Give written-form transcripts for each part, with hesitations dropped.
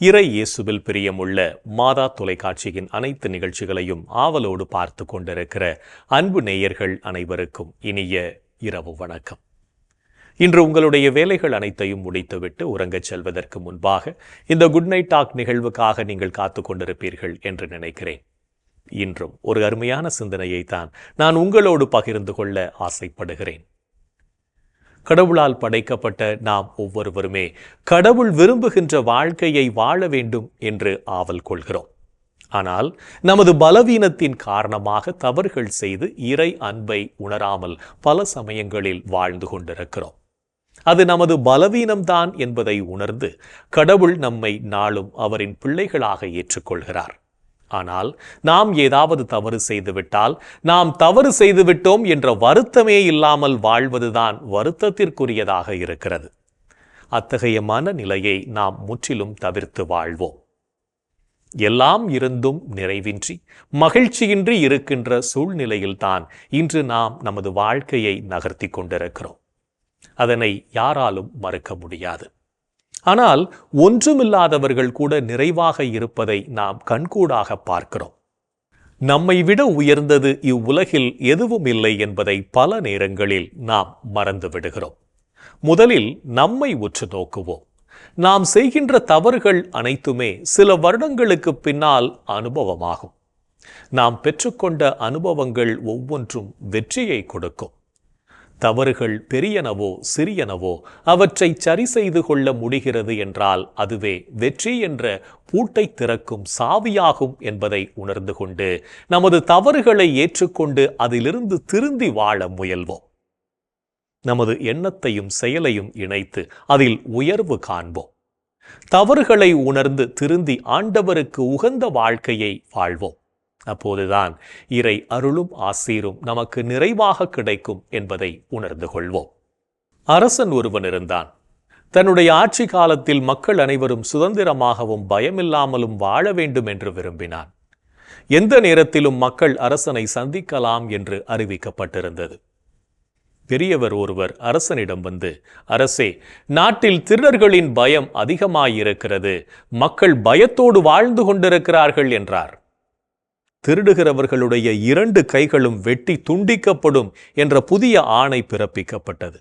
இறை இயேசுவில் பிரியமுள்ள மாதா தொலைக்காட்சியின் அனைத்து நிகழ்ச்சிகளையும் ஆவலோடு பார்த்து கொண்டிருக்கிற அன்பு நேயர்கள் அனைவருக்கும் இனிய இரவு வணக்கம். இன்று உங்களுடைய வேலைகள் அனைத்தையும் முடித்துவிட்டு உறங்கச் செல்வதற்கு முன்பாக இந்த குட் நைட் டாக் நிகழ்வுக்காக நீங்கள் காத்து கொண்டிருப்பீர்கள் என்று நினைக்கிறேன். இன்றும் ஒரு அருமையான சிந்தனையை தான் நான் உங்களோடு பகிர்ந்து கொள்ள ஆசைப்படுகிறேன். கடவுளால் படைக்கப்பட்ட நாம் ஒவ்வொருவருமே கடவுள் விரும்புகின்ற வாழ்க்கையை வாழ வேண்டும் என்று ஆவல் கொள்கிறோம். ஆனால் நமது பலவீனத்தின் காரணமாக தவறுகள் செய்து இறை அன்பை உணராமல் பல சமயங்களில் வாழ்ந்து கொண்டிருக்கிறோம். அது நமது பலவீனம்தான் என்பதை உணர்ந்து கடவுள் நம்மை நாளும் அவரின் பிள்ளைகளாக ஏற்றுக்கொள்கிறார். ஆனால் நாம் ஏதாவது தவறு செய்துவிட்டால் நாம் தவறு செய்துவிட்டோம் என்ற வருத்தமே இல்லாமல் வாழ்வதுதான் வருத்தத்திற்குரியதாக இருக்கிறது. அத்தகைய மனநிலையை நாம் முற்றிலும் தவிர்த்து வாழ்வோம். எல்லாம் இருந்தும் நிறைவின்றி மகிழ்ச்சியின்றி இருக்கின்ற சூழ்நிலையில்தான் இன்று நாம் நமது வாழ்க்கையை நகர்த்தி கொண்டிருக்கிறோம். அதனை யாராலும் மறுக்க முடியாது. ஆனால் ஒன்றுமில்லாதவர்கள் கூட நிறைவாக இருப்பதை நாம் கண்கூடாக பார்க்கிறோம். நம்மை விட உயர்ந்தது இவ்வுலகில் எதுவும் இல்லை என்பதை பல நேரங்களில் நாம் மறந்து விடுகிறோம். முதலில் நம்மை உற்று நோக்குவோம். நாம் செய்கின்ற தவறுகள் அனைத்துமே சில வருடங்களுக்கு பின்னால் அனுபவமாகும். நாம் பெற்றுக்கொண்ட அனுபவங்கள் ஒவ்வொன்றும் வெற்றியை கொடுக்கும். தவறுகள் பெரியனவோ சிறியனவோ அவற்றை சரி செய்து கொள்ள முடிகிறது என்றால் அதுவே வெற்றி என்ற பூட்டை திறக்கும் சாவியாகும் என்பதை உணர்ந்து கொண்டு நமது தவறுகளை ஏற்றுக்கொண்டு அதிலிருந்து திருந்தி வாழ முயல்வோம். நமது எண்ணத்தையும் செயலையும் இணைத்து அதில் உயர்வு காண்போம். தவறுகளை உணர்ந்து திருந்தி ஆண்டவருக்கு உகந்த வாழ்க்கையை வாழ்வோம். அப்போதுதான் இறை அருளும் ஆசீரும் நமக்கு நிறைவாக கிடைக்கும் என்பதை உணர்ந்து கொள்வோம். அரசன் ஒருவன் இருந்தான். தன்னுடைய ஆட்சி காலத்தில் மக்கள் அனைவரும் சுதந்திரமாகவும் பயமில்லாமலும் வாழ வேண்டும் என்று விரும்பினான். எந்த நேரத்திலும் மக்கள் அரசனை சந்திக்கலாம் என்று அறிவிக்கப்பட்டிருந்தது. பெரியவர் ஒருவர் அரசனிடம் வந்து, அரசே, நாட்டில் திருடர்களின் பயம் அதிகமாயிருக்கிறது, மக்கள் பயத்தோடு வாழ்ந்து கொண்டிருக்கிறார்கள் என்றார். திருடுகிறவர்களுடைய 2 கைகளும் வெட்டி துண்டிக்கப்படும் என்ற புதிய ஆணை பிறப்பிக்கப்பட்டது.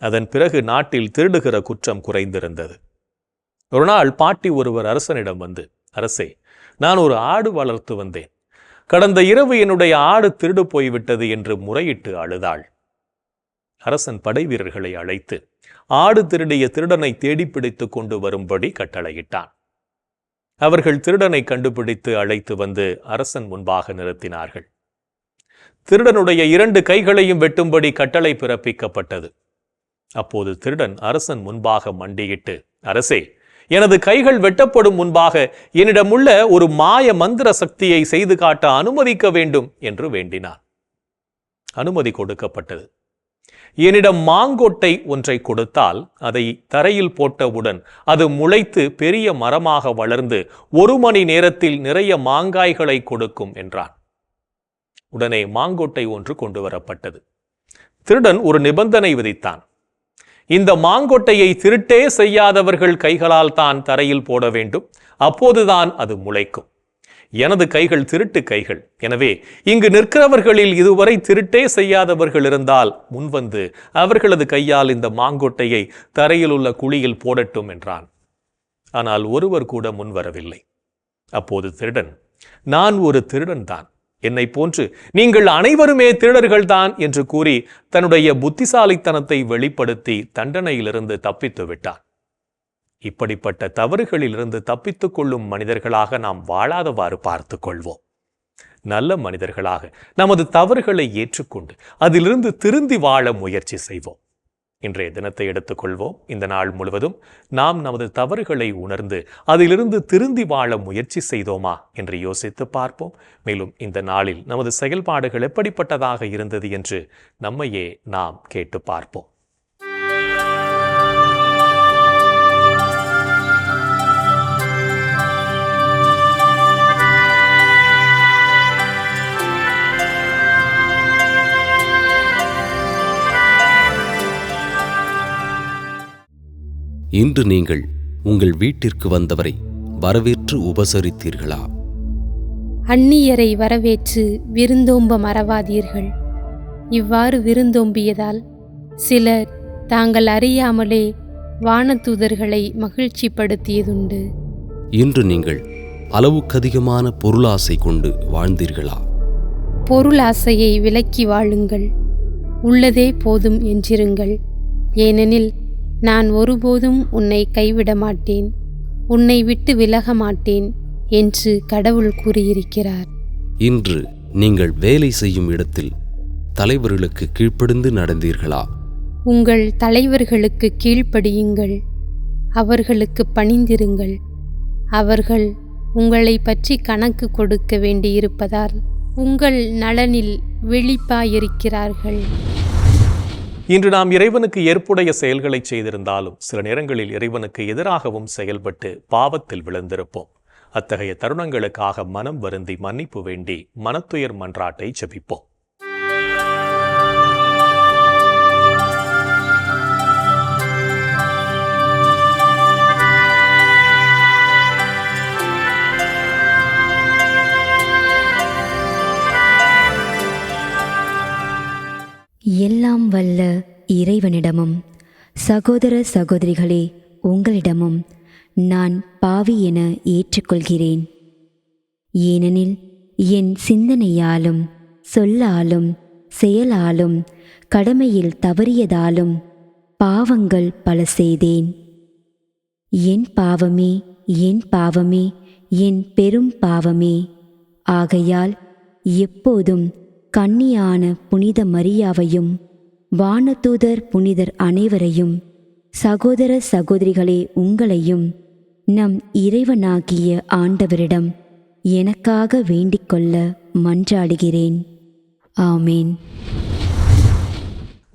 அதன் பிறகு நாட்டில் திருடுகிற குற்றம் குறைந்திருந்தது. ஒரு நாள் பாட்டி ஒருவர் அரசனிடம் வந்து, அரசே, நான் ஒரு ஆடு வளர்த்து வந்தேன். கடந்த இரவு என்னுடைய ஆடு திருடு போய்விட்டது என்று முறையிட்டு அழுதாள். அரசன் படை வீரர்களை அழைத்து ஆடு திருடிய திருடனை தேடிப்பிடித்து கொண்டு வரும்படி கட்டளையிட்டான். அவர்கள் திருடனை கண்டுபிடித்து அழைத்து வந்து அரசன் முன்பாக நிறுத்தினார்கள். திருடனுடைய 2 கைகளையும் வெட்டும்படி கட்டளை பிறப்பிக்கப்பட்டது. அப்போது திருடன் அரசன் முன்பாக மண்டியிட்டு, அரசே, எனது கைகள் வெட்டப்படும் முன்பாக என்னிடமுள்ள ஒரு மாய மந்திர சக்தியை செய்து காட்ட அனுமதிக்க வேண்டும் என்று வேண்டினான். அனுமதி கொடுக்கப்பட்டது. என்னிடம் மாங்கொட்டை ஒன்றை கொடுத்தால் அதை தரையில் போட்டவுடன் அது முளைத்து பெரிய மரமாக வளர்ந்து 1 மணி நேரத்தில் நிறைய மாங்காய்களை கொடுக்கும் என்றான். உடனே மாங்கொட்டை ஒன்று கொண்டு வரப்பட்டது. திருடன் ஒரு நிபந்தனை விதித்தான். இந்த மாங்கொட்டையை திருட்டே செய்யாதவர்கள் கைகளால் தான் தரையில் போட வேண்டும், அப்போதுதான் அது முளைக்கும். எனது கைகள் திருட்டு கைகள். எனவே இங்கு நிற்கிறவர்களில் இதுவரை திருட்டே செய்யாதவர்கள் இருந்தால் முன்வந்து அவர்களது கையால் இந்த மாங்கொட்டையை தரையில் உள்ள குழியில் போடட்டும் என்றான். ஆனால் ஒருவர் கூட முன்வரவில்லை. அப்போது திருடன், நான் ஒரு திருடன் தான், என்னை போன்று நீங்கள் அனைவருமே திருடர்கள் தான் என்று கூறி தன்னுடைய புத்திசாலித்தனத்தை வெளிப்படுத்தி தண்டனையிலிருந்து தப்பித்து விட்டான். இப்படிப்பட்ட தவறுகளிலிருந்து தப்பித்துக் கொள்ளும் மனிதர்களாக நாம் வாழாதவாறு பார்த்து கொள்வோம். நல்ல மனிதர்களாக நமது தவறுகளை ஏற்றுக்கொண்டு அதிலிருந்து திருந்தி வாழ முயற்சி செய்வோம். இன்றைய தினத்தை எடுத்துக்கொள்வோம். இந்த நாள் முழுவதும் நாம் நமது தவறுகளை உணர்ந்து அதிலிருந்து திருந்தி வாழ முயற்சி செய்தோமா என்று யோசித்து பார்ப்போம். மேலும் இந்த நாளில் நமது செயல்பாடுகள் எப்படிப்பட்டதாக இருந்தது என்று நம்மையே நாம் கேட்டு பார்ப்போம். இன்று நீங்கள் உங்கள் வீட்டிற்கு வந்தவரை வரவேற்று உபசரித்தீர்களா? அந்நியரை வரவேற்று விருந்தோம்ப மறவாதீர்கள். இவ்வாறு விருந்தோம்பியதால் சிலர் தாங்கள் அறியாமலே வானதூதர்களை மகிழ்ச்சிப்படுத்தியதுண்டு. இன்று நீங்கள் அளவுக்கதிகமான பொருளாசை கொண்டு வாழ்ந்தீர்களா? பொருளாசையை விலக்கி வாழுங்கள். உள்ளதே போதும் என்றிருங்கள். ஏனெனில் நான் ஒருபோதும் உன்னை கைவிட மாட்டேன், உன்னை விட்டு விலக மாட்டேன் என்று கடவுள் கூறியிருக்கிறார். இன்று நீங்கள் வேலை செய்யும் இடத்தில் தலைவர்களுக்கு கீழ்ப்படிந்து நடந்தீர்களா? உங்கள் தலைவர்களுக்கு கீழ்ப்படியுங்கள், அவர்களுக்கு பணிந்திருங்கள். அவர்கள் உங்களை பற்றி கணக்கு கொடுக்க வேண்டியிருப்பதால் உங்கள் நலனில் விழிப்பாயிருக்கிறார்கள். இன்று நாம் இறைவனுக்கு ஏற்புடைய செயல்களை செய்திருந்தாலும் சில நேரங்களில் இறைவனுக்கு எதிராகவும் செயல்பட்டு பாவத்தில் விழுந்திருப்போம். அத்தகைய தருணங்களுக்காக மனம் வருந்தி மன்னிப்பு வேண்டி மனத்துயர் மன்றாட்டை ஜெபிப்போம். எல்லாம் வல்ல இறைவனிடமும் சகோதர சகோதரிகளே உங்களிடமும் நான் பாவி என ஏற்றுக்கொள்கிறேன். ஏனெனில் என் சிந்தனையாலும் சொல்லாலும் செயலாலும் கடமையில் தவறியதாலும் பாவங்கள் பல செய்தேன். என் பாவமே, என் பாவமே, என் பெரும் பாவமே. ஆகையால் எப்போதும் கன்னியான புனித மரியாவையும் வானதூதர் புனிதர் அனைவரையும் சகோதர சகோதரிகளே உங்களையும் நம் இறைவனாகிய ஆண்டவரிடம் எனக்காக வேண்டிக்கொள்ள மன்றாடுகிறேன். ஆமேன்.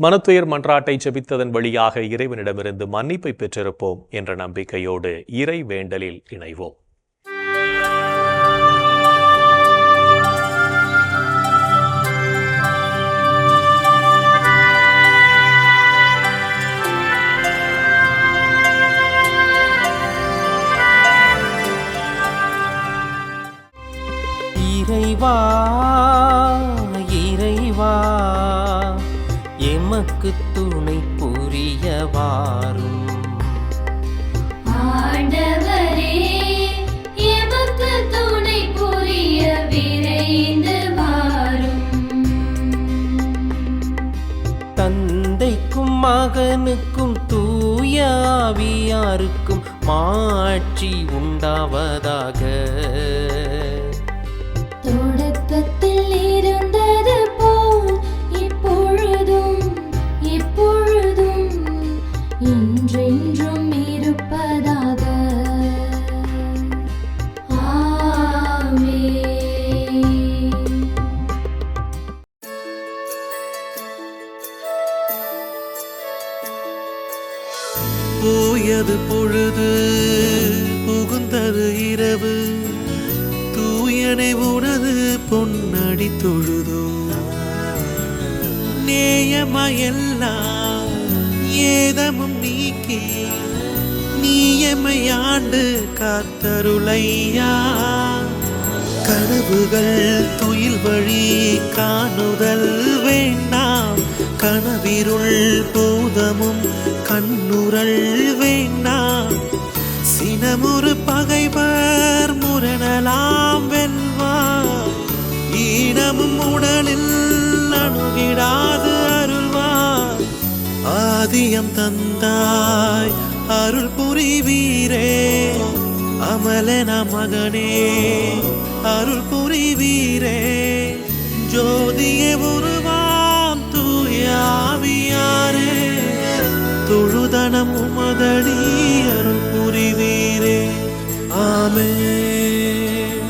மனத்துயர் மன்றாட்டை ஜெபித்ததன் வழியாக இறைவனிடமிருந்து மன்னிப்பை பெற்றிருப்போம் என்ற நம்பிக்கையோடு இறை வேண்டலில் இணைவோம். இறைவா இறைவா எமக்கு துணை புரிய வாரும். ஆண்டவரே எமக்கு துணை புரிய விரைந்து வாரும். தந்தைக்கும் மகனுக்கும் தூய ஆவியாருக்கும் மாட்சி உண்டாவதாக. தொடக்கத்தில் இருந்தது போல் இப்பொழுதும் எப்பொழுதும் என்றென்றும் இருப்பதாக. ஆமென். போயது பொழுது புகுந்தது இரவு, தூயனை உனது பொன்னடி தொழுதோ. நேயமையெல்லாம் ஏதமும் நீக்கி நீயமையாண்டு காத்தருளையா. கனவுகள் துயில் வழி காணுதல் வேண்டாம், கனவிருள் பூதமும் கண்ணுரல் வேண்டாம். சினமுறு பகைவர் முரணலாம் வெல்வார், ஈனமும் உடலில் அணுகிடாது அருள்வார். ஆதியம் தந்தாய் அருள் புரிவீரே, அமலன மகனே அருள் புரிவீரே. ஜோதியே உருவாம் தூயாவியாரே, தொழுதனம் உமதடி அருள் புரிவீரே. ஆமென்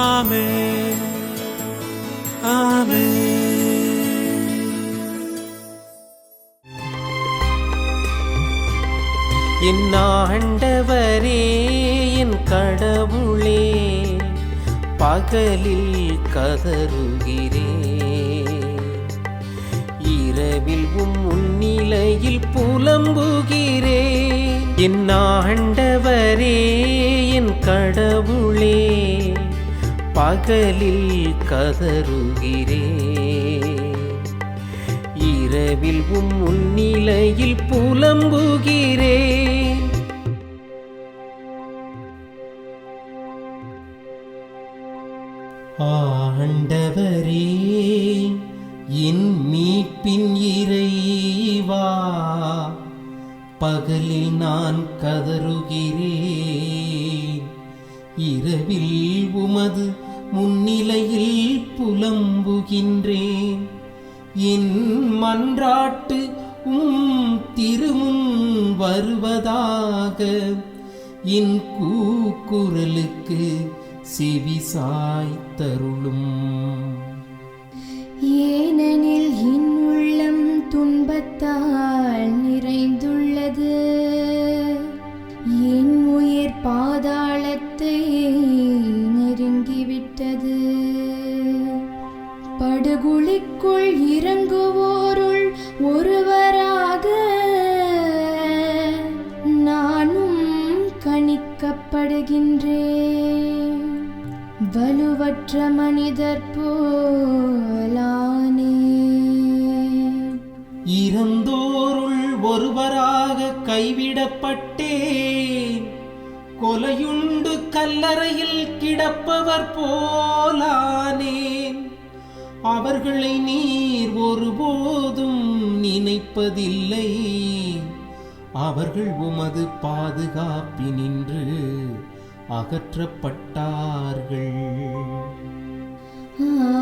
ஆமென் ஆமென். என் ஆண்டவரே என் கடவுளே, பகலில் கதறுகிறேன், இரவில் முன்னிலையில் புலம்புகிறேன். என் ஆண்டவரே என் கடவுளே பகலில் கதறுகிறேன், இரவில் முன்னிலையில் புலம்புகிறேன். ஆண்டவரே என் மீட்பின் இறைவா, பகலில் நான் கதறுகிறேன், இரவில் உமது முன்னிலையில் புலம்புகின்றேன். என் மன்றாட்டு திருமுன் வருவதாக, என் கூக்குரலுக்கு செவி சாய்த்தருளும். ஏனெனில் என் உள்ளம் துன்பத்தால் நிறைந்துள்ளது, என் உயிர் பாதாளத்தை நெருங்கிவிட்டது. படுகுழிக்குள் இறங்குவோருள் ஒருவராக நானும் கணிக்கப்படுகின்றேன். வலுவற்ற மனிதர் போலானே. இறந்தோருள் ஒருவராக கைவிடப்பட்டேன், கொலையுண்டு கல்லறையில் கிடப்பவர் போலானேன். அவர்களை நீர் ஒருபோதும் நினைப்பதில்லை, அவர்கள் உமது பாதுகாப்பினின்று அகற்றப்பட்டார்கள்.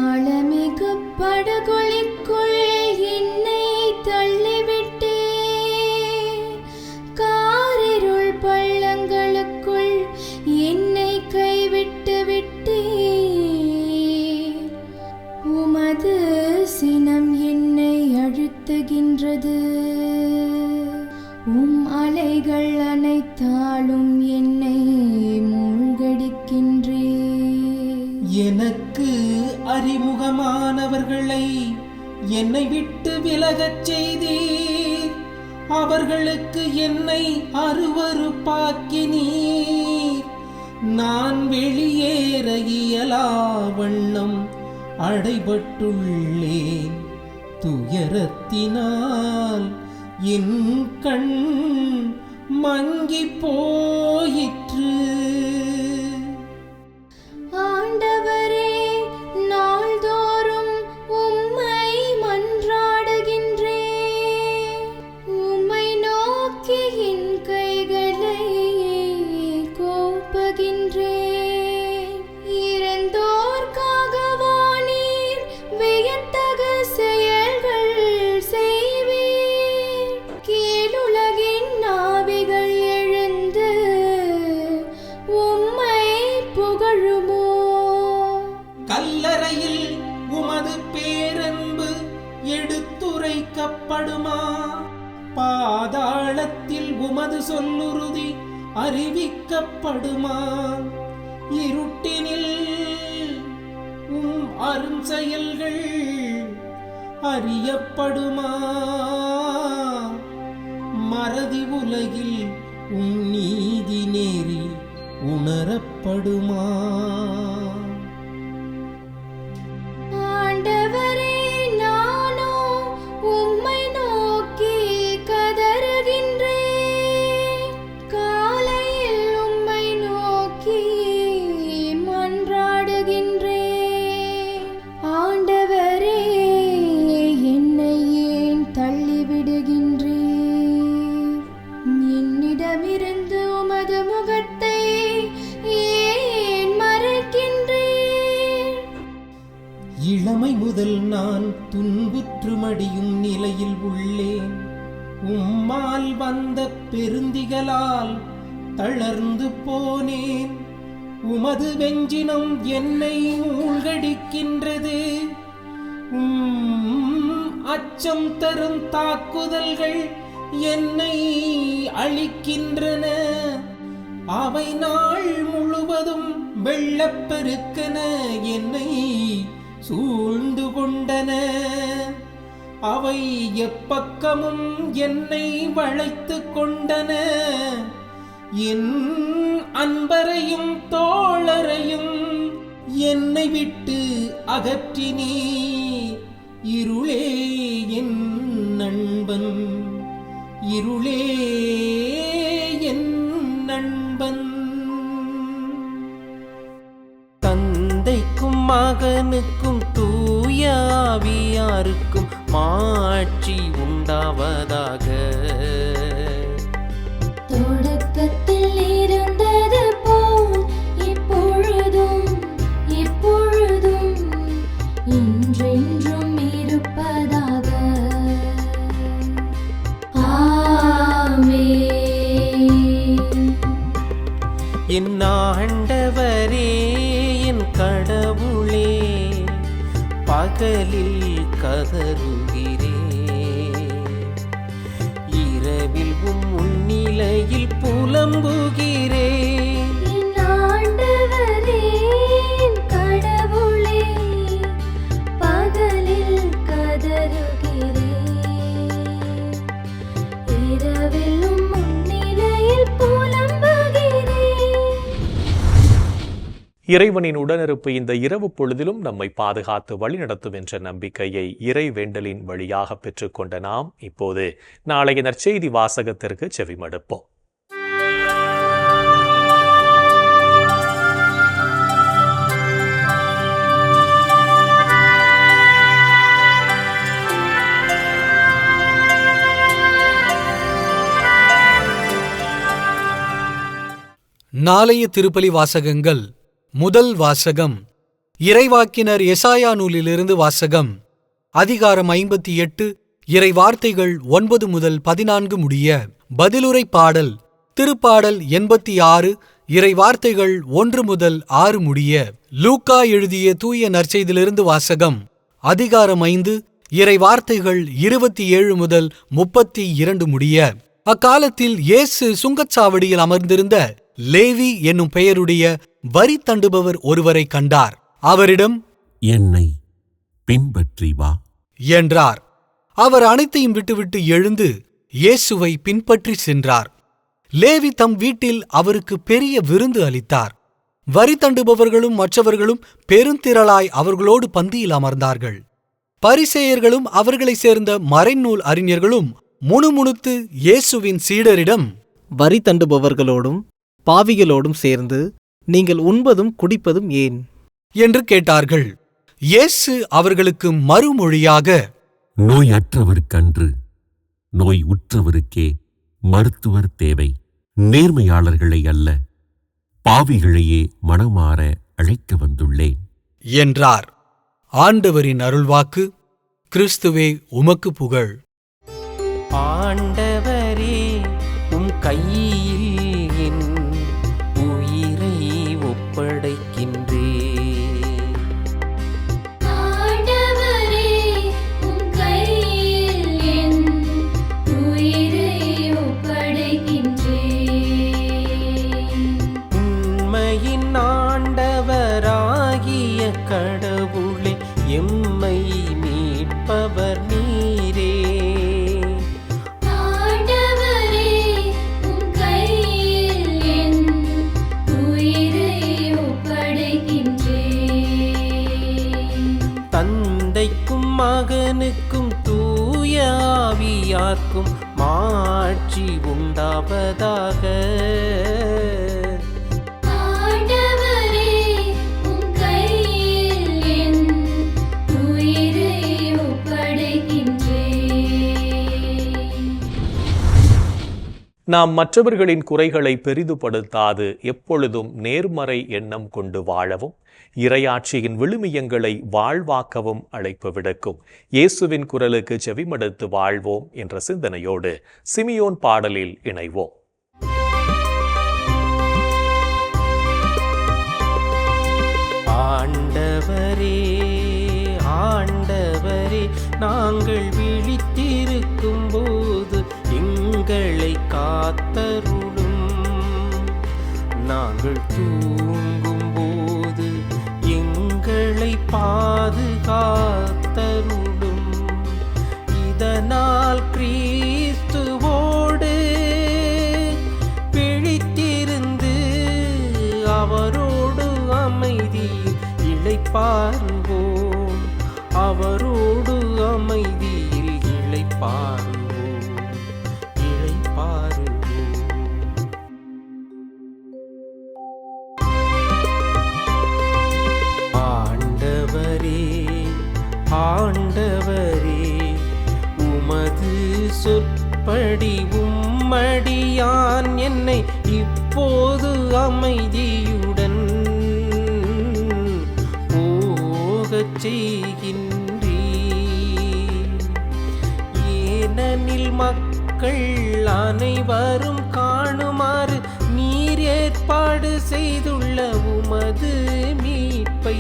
ஆழமிகு படுகொலிக்குள் என்னை தள்ளிவிட்டே, காரிருள் பள்ளங்களுக்குள் என்னை கைவிட்டு விட்டே. உமது சினம் என்னை அழுத்துகின்றது, அலைகள் அனைத்தாலும் என்னை மூழ்கடிக்கின்றே. எனக்கு அறிமுகமானவர்களை என்னை விட்டு விலகச் செய்தீர், அவர்களுக்கு என்னை அருவருப்பாக்கினீர். நான் வெளியேற இயலா வண்ணம் அடைபட்டுள்ளேன், துயரத்தினால் என் கண் மங்கி போயிற்று. ஆண்டவரே, நாள்தோறும் உம்மை மன்றாடுகின்றேன், உம்மை நோக்கி என் கைகளை கோப்புகின்றேன். இறந்தோர்க்காகவா நீர் வியத்தக செயல்கள் செய்வீர்? கீழுலகின் நாவிகள் எழுந்து உம்மை புகழுமோ? கல்லறையில் உமது பேரன்பு எடுத்துரைக்கப்படுமா? பாதாளத்தில் உமது சொல்லுறுதி அறிவிக்கப்படுமா? இருட்டினில் அரும் செயல்கள் அறியப்படுமா? மறதி உலகில் நீதி நேரி உணரப்படுமா? ஆண்டவரே, நானோ உம்மை நோக்கி கதறுகின்றேன், காலையில் உம்மை நோக்கி மன்றாடுகின்றேன். ஆண்டவரே, என்னை ஏன் தள்ளிவிடுகின்றீர்? என்னிடமிருந்து உமது முகத்தை ஏன் மறைக்கின்றீர்? இளமை முதல் நான் துன்புற்று மடியும் நிலையில் உள்ளேன், உம்மால் வந்த பெருந்திகளால் தளர்ந்து போனேன். உமது வெஞ்சினம் என்னை மூழ்கடிக்கின்றது, அச்சம் தரும் தாக்குதல்கள் என்னை அழிக்கின்றன. அவை நாள் முழுவதும் வெள்ளப்பெருக்கென என்னை சூழ்ந்து கொண்டன. அவை எப்பக்கமும் என்னை வளைத்து கொண்டன, என் அன்பரையும் தோழரையும் என்னை விட்டு அகற்றினீ. இருளே என் நண்பன், இருளே என் நண்பன். தந்தைக்கும் மகனுக்கும் தூய ஆவியாருக்கும் மாட்சி உண்டாவதாக. தொடக்கத்தில் இருந்தது போல் இப்பொழுதும் எப்பொழுதும் என்றென்றும் இருப்பதாக. ஆமென். என் ஆண்டவரே, என் கடவுளே, பகலில் கதறுகிறேன், இரவில் முன்னிலையில் புலம்புகிறேன். என் ஆண்டவரே, என் கடவுளே, பகலில் கதறுகிறேன், இரவிலும் முன்னிலையில் புலம்புகிறேன். இறைவனின் உடனிருப்பு இந்த இரவு பொழுதிலும் நம்மை பாதுகாத்து வழிநடத்தும் என்ற நம்பிக்கையை இறை வேண்டலின் வழியாக பெற்றுக்கொண்ட நாம் இப்போது நாளைய நற்செய்தி வாசகத்திற்கு செவிமடுப்போம். நாளைய திருப்பலி வாசகங்கள். முதல் வாசகம் இறைவாக்கினர் எசாயா நூலிலிருந்து வாசகம். அதிகாரம் 58, இறை வார்த்தைகள் 9 முதல் 14 முடிய. பதிலுரை பாடல். திருப்பாடல் 86, இறை வார்த்தைகள் 1 முதல் 6 முடிய. லூக்கா எழுதிய தூய நற்செய்தியிலிருந்து வாசகம். அதிகாரம் 5, இறை வார்த்தைகள் 27 முதல் 32 முடிய. அக்காலத்தில் இயேசு சுங்கச்சாவடியில் அமர்ந்திருந்த லேவி என்னும் பெயருடைய வரி தண்டுபவர் ஒருவரை கண்டார். அவரிடம், என்னை பின்பற்றி வா என்றார். அவர் அனைத்தையும் விட்டுவிட்டு எழுந்து இயேசுவை பின்பற்றி சென்றார். லேவி தம் வீட்டில் அவருக்கு பெரிய விருந்து அளித்தார். வரி தண்டுபவர்களும் மற்றவர்களும் பெருந்திரளாய் அவர்களோடு பந்தியில் அமர்ந்தார்கள். பரிசேயர்களும் அவர்களை சேர்ந்த மறைநூல் அறிஞர்களும் முணுமுணுத்து இயேசுவின் சீடரிடம், வரி தண்டுபவர்களோடும் பாவிகளோடும் சேர்ந்து நீங்கள் உண்பதும் குடிப்பதும் ஏன் என்று கேட்டார்கள். இயேசு அவர்களுக்கு மறுமொழியாக, நோயற்றவருக்கன்று, நோய் உற்றவருக்கே மருத்துவர் தேவை. நேர்மையாளர்களை அல்ல, பாவிகளையே மனமாற அழைக்க வந்துள்ளேன் என்றார். ஆண்டவரின் அருள்வாக்கு. கிறிஸ்துவே உமக்கு புகழ். ஆண்டவரே, உம் கையில் என் உயிரை ஒப்படைக்கின்றேன். ஆண்டவரே, உம் கையில் என் உயிரை ஒப்படைக்கின்றேன். உண்மையின் ஆண்டவராகிய கடவுளே, எம்மை மீட்பவர் நீரே. ஆண்டவரே, உம் கையில் என் உயிரை ஒப்படைக்கின்றேன். தந்தைக்கும் மகனுக்கும் தூய ஆவியார்க்கும் மாட்சி உண்டாவதாக. ஆண்டவரே, உம் கையில் என் உயிரை ஒப்படைக்கின்றேன். நாம் மற்றவர்களின் குறைகளை பெரிதுபடுத்தாது எப்பொழுதும் நேர்மறை எண்ணம் கொண்டு வாழவும், இறையாட்சியின் விழுமியங்களை வாழ்வாக்கவும் அழைப்பு விடுக்கும் இயேசுவின் குரலுக்கு செவிமடுத்து வாழ்வோம் என்ற சிந்தனையோடு சிமியோன் பாடலில் இணைவோம். ஆண்டவரே, ஆண்டவரே, நாங்கள் விழித்திருக்கும் போது எங்களை காத்தருளும். நாங்கள் தூங்கும் போது எங்களை பாதுகாத்தருளும். இதனால் கிறிஸ்துவோடு விழித்திருப்போம் இளைப்பாறுவோம், அவரோடு அமைதியில் இளைப்பாறுவோம், இளைப்பாறுவோம். ஆண்டவரே, ஆண்டவரே, உமது சொற்படி உம்மடியான் என்னை இப்போது அமைதியுடன் போகச் செய்கின்றீர். ஏனெனில் மக்கள் அனைவரும் காணுமாறு நீர் ஏற்பாடு செய்துள்ள உமது மீட்பை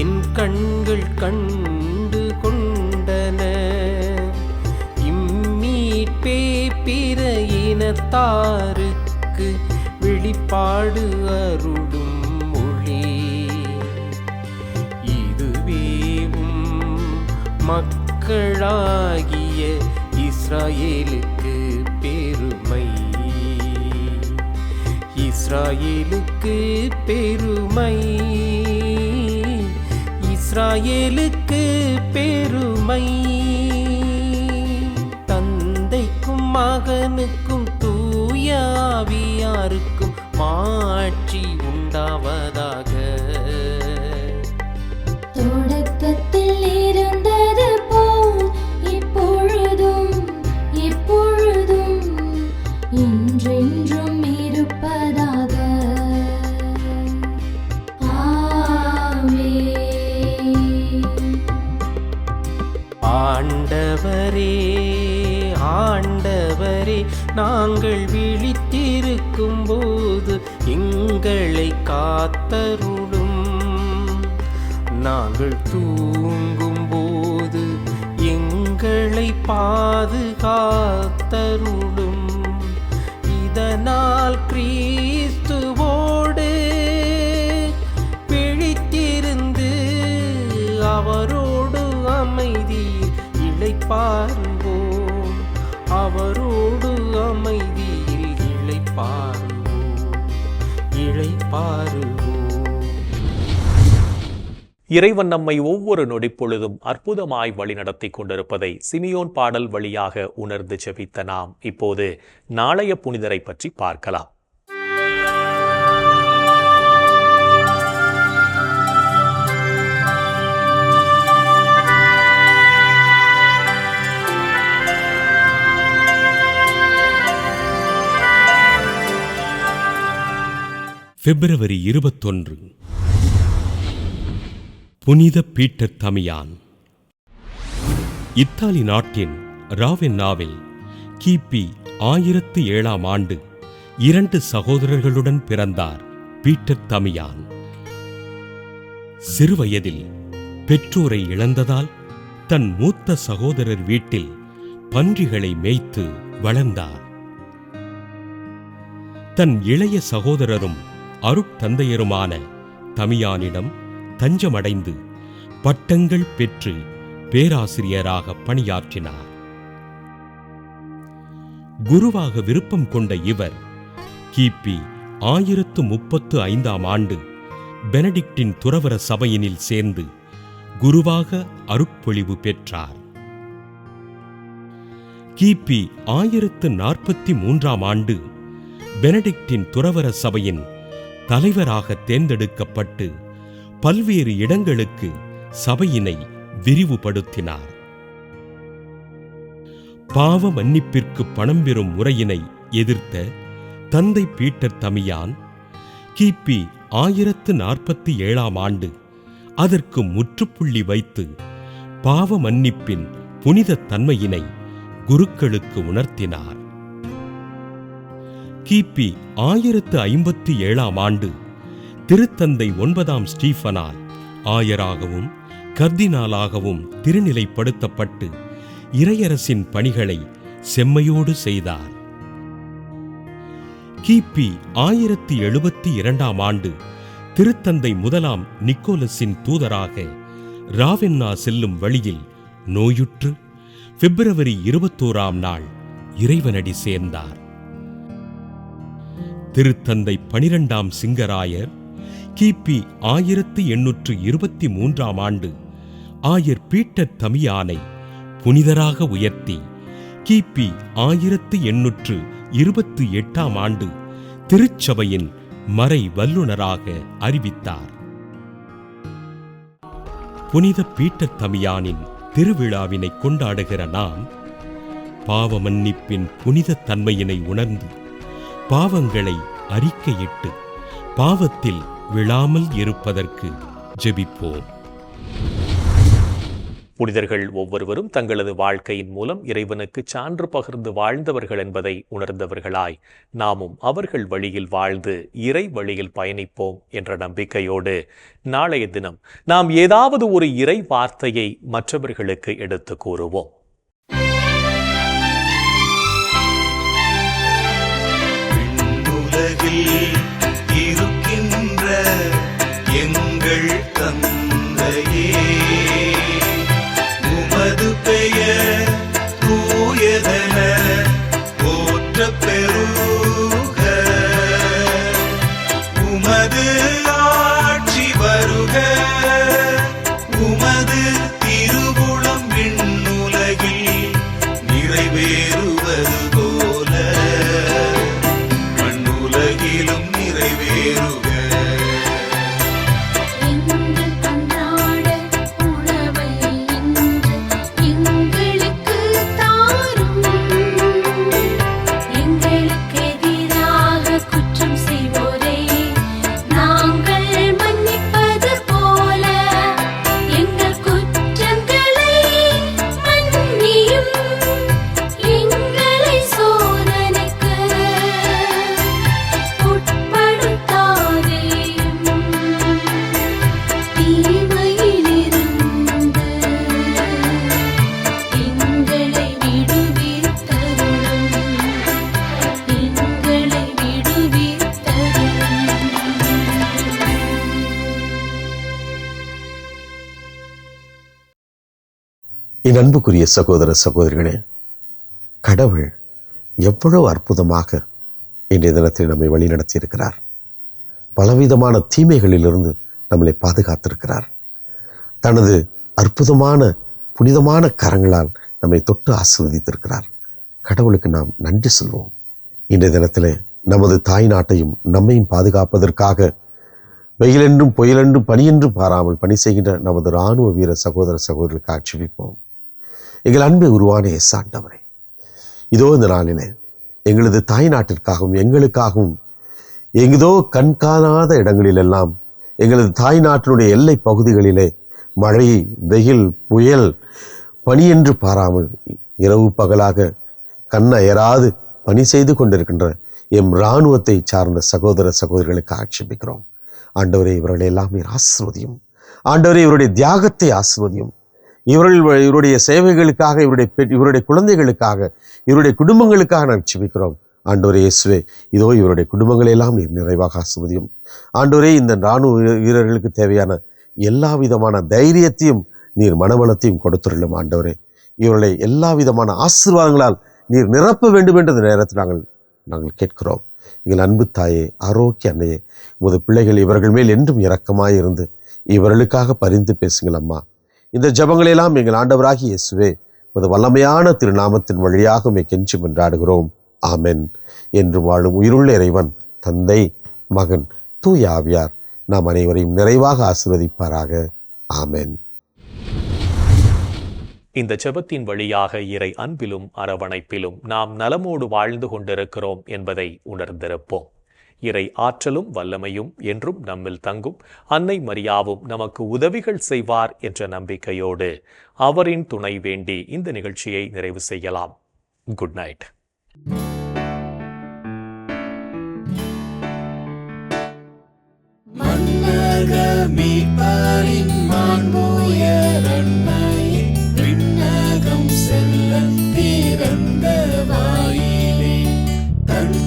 என் கண்கள் கண்டு கொண்டன. இம்மீட்பே பிற இனத்தாருக்கு வெளிப்பாடு அருளும் மொழி. இதுவேவும் மக்களாகிய இஸ்ராயேலுக்கு பெருமை, இஸ்ராயேலுக்கு பெருமை, இஸ்ராயேலுக்கு பெருமை. தந்தைக்கும் மகனுக்கும் தூய ஆவியாருக்கும் மாட்சி உண்டாவதாக. தொடக்கத்தில் இருந்தது போல் இப்பொழுதும் எப்பொழுதும் என்றென்றும் இருப்பதாக. ஆமென். ஆண்டவரே, ஆண்டவரே, நாங்கள் விழித்திருக்கும் போது எங்களை காத்தருளும். நாங்கள் தூங்கும் போது எங்களை பாதுகாத்தருளும். இதனால் கிறிஸ்துவோடு பிழித்திருந்து அவரோடு அமைதியில் இளைப்பாறுவோம், அவரோடு அமைதியில் இளைப்பாறுவோம், இளைப்பாறுவோம். இறைவன் நம்மை ஒவ்வொரு நொடிப்பொழுதும் அற்புதமாய் வழிநடத்தி கொண்டிருப்பதை சிமியோன் பாடல் வழியாக உணர்ந்து ஜெபித்த நாம் இப்போது நாளைய புனிதரை பற்றி பார்க்கலாம். பிப்ரவரி 21 புனித பீட்டர் தமியான். இத்தாலி நாட்டின் ராவென்னாவில் கிபி 1007ஆம் ஆண்டு 2 சகோதரர்களுடன் பிறந்தார் பீட்டர் தமியான். சிறுவயதில் பெற்றோரை இழந்ததால் தன் மூத்த சகோதரர் வீட்டில் பன்றிகளை மேய்த்து வளர்ந்தார். தன் இளைய சகோதரரும் அருட்தந்தையருமான தமியானிடம் தஞ்சமடைந்து பட்டங்கள் பெற்று பேராசிரியராக பணியாற்றினார். குருவாக விருப்பம் கொண்ட இவர் கிபி 1035ஆம் ஆண்டு பெனடிக்டின் துறவற சபையினில் சேர்ந்து குருவாக அருட்பொழிவு பெற்றார். கிபி 1043ஆம் ஆண்டு பெனடிக்டின் துறவற சபையின் தலைவராக தேர்ந்தெடுக்கப்பட்டு பல்வேறு இடங்களுக்கு சபையினை விரிவுபடுத்தினார். பாவ மன்னிப்பிற்கு பணம் பெறும் முறையினை எதிர்த்த தந்தை பீட்டர் தமியான் கிபி 1047ஆம் ஆண்டு அதற்கு முற்றுப்புள்ளி வைத்து பாவ மன்னிப்பின் புனித தன்மையினை குருக்களுக்கு உணர்த்தினார். கிபி 1057ஆம் ஆண்டு திருத்தந்தை 9ஆம் ஸ்டீஃபனால் ஆயராகவும் கர்தினாலாகவும் திருநிலைப்படுத்தப்பட்டு இறையரசின் பணிகளை செம்மையோடு செய்தார். கிபி 1072ஆம் ஆண்டு திருத்தந்தை 1ஆம் நிக்கோலஸின் தூதராக ராவென்னா செல்லும் வழியில் நோயுற்று பிப்ரவரி 21ஆம் நாள் இறைவனடி சேர்ந்தார். திருத்தந்தை 12ஆம் சிங்கராயர் கிபி 1823ஆம் ஆண்டு ஆயர் பீட்டர் தமியானை புனிதராக உயர்த்தி கிபி 1828ஆம் ஆண்டு திருச்சபையின் மறை வல்லுனராக அறிவித்தார். புனித பீட்டர் தமியானின் திருவிழாவினை கொண்டாடுகிற நாம் பாவ மன்னிப்பின் புனித தன்மையினை உணர்ந்து பாவங்களை அறிக்கையிட்டு பாவத்தில் விழாமல் இருப்பதற்கு ஜெபிப்போம். புனிதர்கள் ஒவ்வொருவரும் தங்களது வாழ்க்கையின் மூலம் இறைவனுக்கு சான்று பகிர்ந்து வாழ்ந்தவர்கள் என்பதை உணர்ந்தவர்களாய் நாமும் அவர்கள் வழியில் வாழ்ந்து இறை வழியில் பயணிப்போம் என்ற நம்பிக்கையோடு நாளைய தினம் நாம் ஏதாவது ஒரு இறை வார்த்தையை மற்றவர்களுக்கு எடுத்து கூறுவோம். இருக்கின்ற எங்கள் தந்தையே, உமது பெயர் தூயதென போற்றப் பெறுக. உமது ஆட்சி வருக. உமது திருவுளம் விண்ணுலகில் நிறைவேறுவது போல மண்ணுலகிலும் நிறைவேறுக. என் அன்புக்குரிய சகோதர சகோதரிகளே, கடவுள் எவ்வளவு அற்புதமாக இன்றைய தினத்தில் நம்மை வழிநடத்தி இருக்கிறார். பலவிதமான தீமைகளிலிருந்து நம்மளை பாதுகாத்திருக்கிறார். தனது அற்புதமான புனிதமான கரங்களால் நம்மை தொட்டு ஆசீர்வதித்திருக்கிறார். கடவுளுக்கு நாம் நன்றி சொல்வோம். இன்றைய தினத்தில் நமது தாய் நாட்டையும் நம்மையும் பாதுகாப்பதற்காக வெயிலென்றும் புயலென்றும் பனியென்றும் பாராமல் பணி செய்கின்ற நமது இராணுவ வீர சகோதர சகோதரர்களுக்கு ஆட்சேபிப்போம். எங்கள் அன்பை உருவான ஆண்டவரே, இதோ இந்த நாளிலே எங்களது தாய் நாட்டிற்காகவும் எங்களுக்காகவும் எங்கதோ கண்காணாத இடங்களிலெல்லாம் எங்களது தாய் நாட்டினுடைய எல்லை பகுதிகளிலே மழை, வெயில், புயல், பனி என்று பாராமல் இரவு பகலாக கண்ணயராது பணி செய்து கொண்டிருக்கின்ற எம் இராணுவத்தை சார்ந்த சகோதர சகோதரிகளுக்கு ஆட்சேபிக்கிறோம். ஆண்டவரே, இவர்களை எல்லாம் நீர் ஆசீர்வதியும். ஆண்டவரே, இவருடைய தியாகத்தை ஆசீர்வதியும். இவருடைய சேவைகளுக்காக, இவருடைய குழந்தைகளுக்காக, இவருடைய குடும்பங்களுக்காக நான் ஜெபிக்கிறோம். ஆண்டவரே இயேசுவே, இதோ இவருடைய குடும்பங்களை எல்லாம் நீர் நிறைவாக ஆசீர்வதியும். ஆண்டவரே, இந்த இராணுவ வீரர்களுக்கு தேவையான எல்லா விதமான தைரியத்தையும் நீர் மனவளத்தையும் கொடுத்துள்ளும். ஆண்டவரே, இவர்களை எல்லா விதமான ஆசீர்வாதங்களால் நீர் நிரப்ப வேண்டும் என்ற நேரத்தில் நாங்கள் கேட்கிறோம். எங்கள் அன்பு தாயே, ஆரோக்கிய அன்னையே, உமது பிள்ளைகள் இவர்கள் மேல் என்றும் இரக்கமாயிருந்து இவர்களுக்காக பரிந்து பேசுங்கள் அம்மா. இந்த ஜபங்களெல்லாம் எங்கள் ஆண்டவராகிய இயேசுவே உமது வல்லமையான திருநாமத்தின் வழியாக உம்மை கெஞ்சி மன்றாடுகிறோம். ஆமென். என்று வாழும் உயிருள்ள இறைவன் தந்தை, மகன், தூய ஆவியார் நாம் அனைவரையும் நிறைவாக ஆசீர்வதிப்பாராக. ஆமென். இந்த ஜெபத்தின் வழியாக இறை அன்பிலும் அரவணைப்பிலும் நாம் நலமோடு வாழ்ந்து கொண்டிருக்கிறோம் என்பதை உணர்ந்திருப்போம். இறை ஆற்றலும் வல்லமையும் என்றும் நம்மில் தங்கும். அன்னை மரியாவும் நமக்கு உதவிகள் செய்வார் என்ற நம்பிக்கையோடு அவரின் துணை வேண்டி இந்த நிகழ்ச்சியை நிறைவு செய்யலாம். Good night.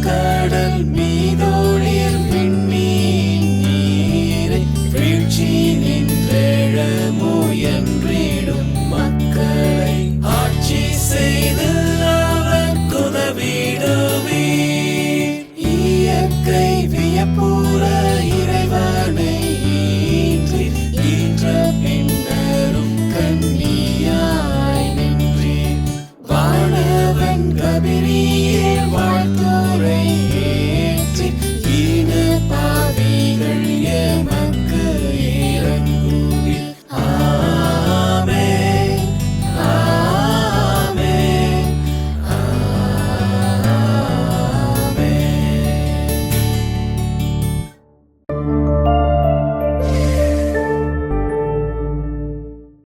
கடல் மீதோளிர் விண்ணீர் நீரை வீழ்ச்சி நின்றெழமோ என்றிடும் மக்களை ஆட்சி செய்து அவர் குதவிடுவே. இயற்கை வியப்புற இறைவனை கபிரியேல்